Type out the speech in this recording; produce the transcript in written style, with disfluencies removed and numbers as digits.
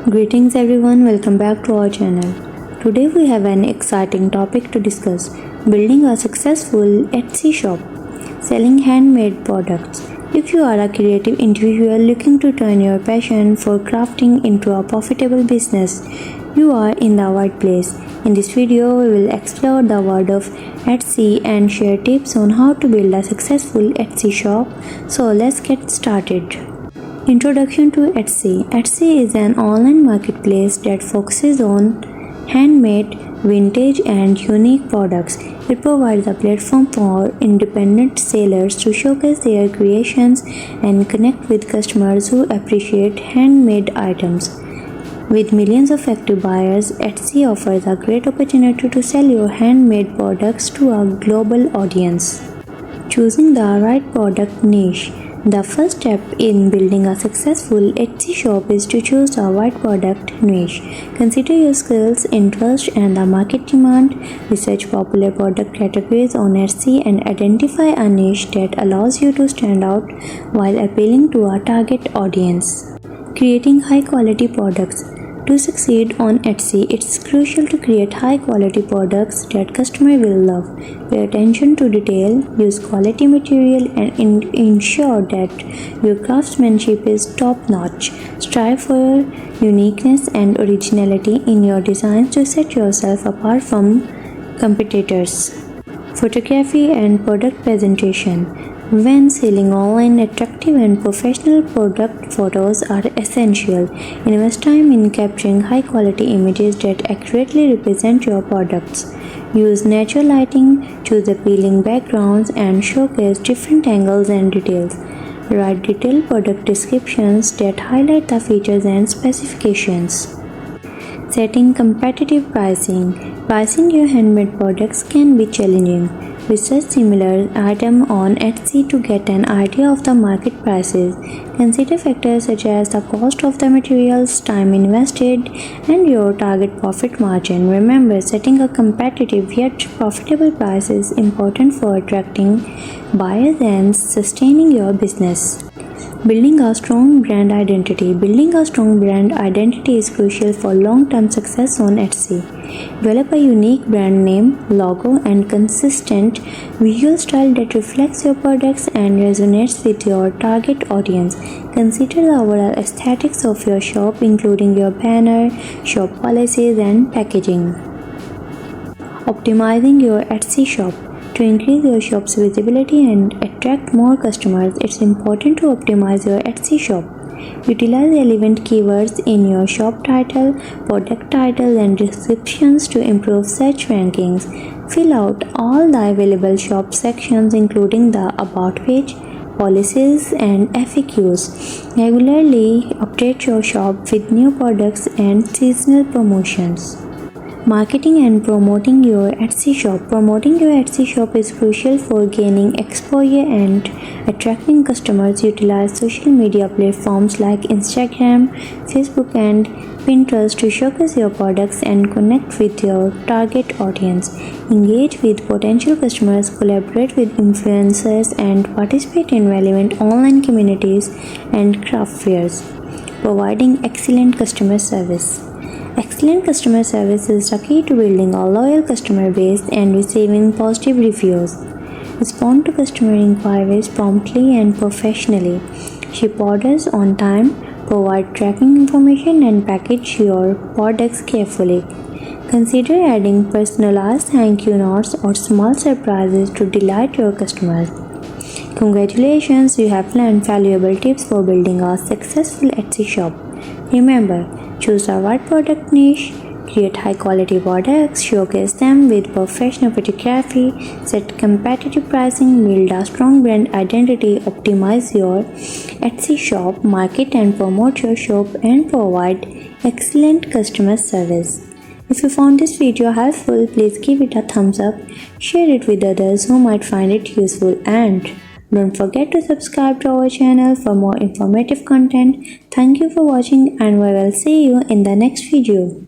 Greetings everyone, welcome back to our channel. Today we have an exciting topic to discuss: building a successful Etsy shop, selling handmade products. If you are a creative individual looking to turn your passion for crafting into a profitable business, you are in the right place. In this video, we will explore the world of Etsy and share tips on how to build a successful Etsy shop. So let's get started. Introduction to Etsy. Etsy is an online marketplace that focuses on handmade, vintage, and unique products. It provides a platform for independent sellers to showcase their creations and connect with customers who appreciate handmade items. With millions of active buyers, Etsy offers a great opportunity to sell your handmade products to a global audience. Choosing the right product niche. The first step in building a successful Etsy shop is to choose the right product niche. Consider your skills, interests, and the market demand. Research popular product categories on Etsy and identify a niche that allows you to stand out while appealing to a target audience. Creating high-quality products. To succeed on Etsy, it's crucial to create high-quality products that customers will love. Pay attention to detail, use quality material, and ensure that your craftsmanship is top-notch. Strive for uniqueness and originality in your designs to set yourself apart from competitors. Photography and product presentation. When selling online, attractive and professional product photos are essential. Invest time in capturing high-quality images that accurately represent your products. Use natural lighting, choose appealing backgrounds, and showcase different angles and details. Write detailed product descriptions that highlight the features and specifications. Setting competitive pricing. Pricing your handmade products can be challenging. Research similar items on Etsy to get an idea of the market prices. Consider factors such as the cost of the materials, time invested, and your target profit margin. Remember, setting a competitive yet profitable price is important for attracting buyers and sustaining your business. Building a strong brand identity. Building a strong brand identity is crucial for long-term success on Etsy. Develop a unique brand name, logo, and consistent visual style that reflects your products and resonates with your target audience. Consider the overall aesthetics of your shop, including your banner, shop policies, and packaging. Optimizing your Etsy shop. To increase your shop's visibility and attract more customers, it's important to optimize your Etsy shop. Utilize relevant keywords in your shop title, product titles, and descriptions to improve search rankings. Fill out all the available shop sections, including the About page, policies, and FAQs. Regularly update your shop with new products and seasonal promotions. Marketing and promoting your Etsy shop. Promoting your Etsy shop is crucial for gaining exposure and attracting customers. Utilize social media platforms like Instagram, Facebook, and Pinterest to showcase your products and connect with your target audience. Engage with potential customers, collaborate with influencers, and participate in relevant online communities and craft fairs. Providing excellent customer service. Excellent customer service is the key to building a loyal customer base and receiving positive reviews. Respond to customer inquiries promptly and professionally. Ship orders on time, provide tracking information, and package your products carefully. Consider adding personalized thank you notes or small surprises to delight your customers. Congratulations, you have learned valuable tips for building a successful Etsy shop. Remember, choose the right product niche, create high-quality products, showcase them with professional photography, set competitive pricing, build a strong brand identity, optimize your Etsy shop, market and promote your shop, and provide excellent customer service. If you found this video helpful, please give it a thumbs up, share it with others who might find it useful, and don't forget to subscribe to our channel for more informative content. Thank you for watching, and we will see you in the next video.